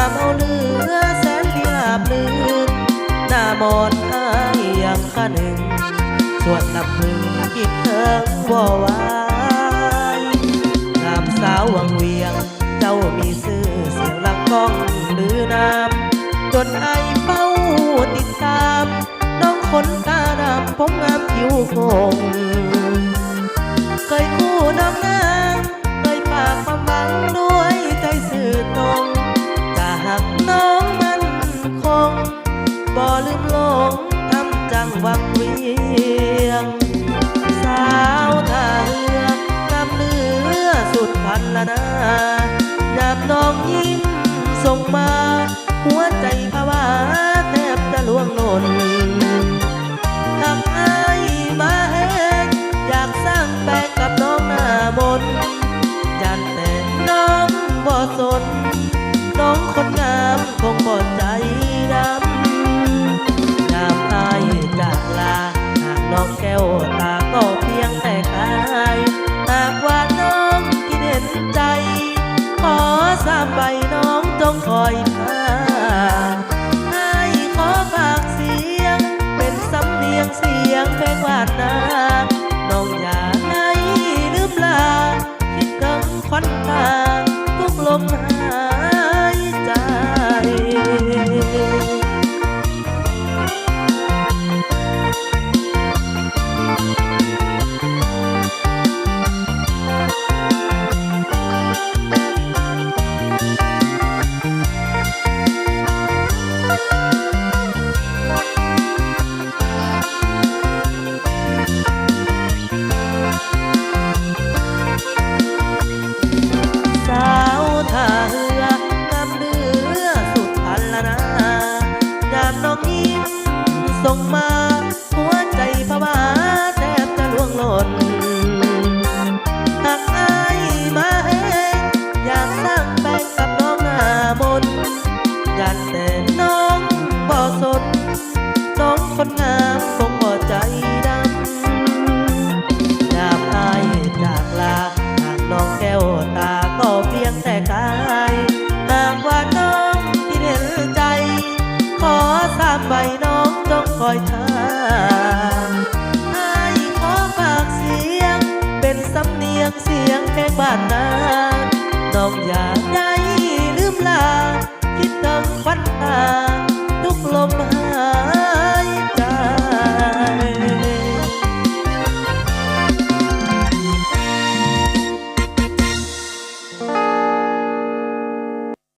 ามเอาเลือแสนลีลาบลื่นหน้ามอนอ้ายยังข้าหนึ่งส่วนลำพึงคิดเถิงบ่ไหวงามสาววังเวียงเจ้ามีชื่อเสียงลังก้องหรือนามจนไอเฝ้าติดตามน้องคนตาดำผมงามผิวคงเคยคู่น้ำนางเคยฝากความหวังด้วยใจสื่อตรงจะหักน้องมันคงบ่ลืมหลงทำจังวังเวียงสาวท่าเรือนำเลือสุดพันละนายามน้องยิ้มส่งมาหัวใจภาวะแทบจะล่วงหล่นหากอายมาเห็นอยากสร้างแปลกกับน้องหน้ามนยันแต่น้องบ่สนน้องคนงามคงบ่ใจดำยามอายจากลาหากน้องแก้วตาก็เพียงแต่กายหากว่าน้องคิดเห็นใจขอสามใบน้องจงคอยท่าให้ขอฝากเสียงเป็นสำเนียงเสียงเพลงหวานนาน้องอย่าให้ลืมลาคิดถึงควันตาทุกลมหายใจส่งมาหัวใจภาวะแทบจะล่วงหล่นหากอายมาเองอยากสร้างแปลงกับน้องหน้ามนยันแต่น้องบ่สนน้องคนงามคงบ่ใจดำยามอายจากลาหากน้องแก้วตาก็เพียงแต่กายหากว่าน้องที่เห็นใจขอสามใบน้องจงคอยท่าให้ขอฝากเสียงเป็นสำเนียงเสียงเพลงบ้านนาน้องอย่าได้ลืมลาคิดถึงควันตา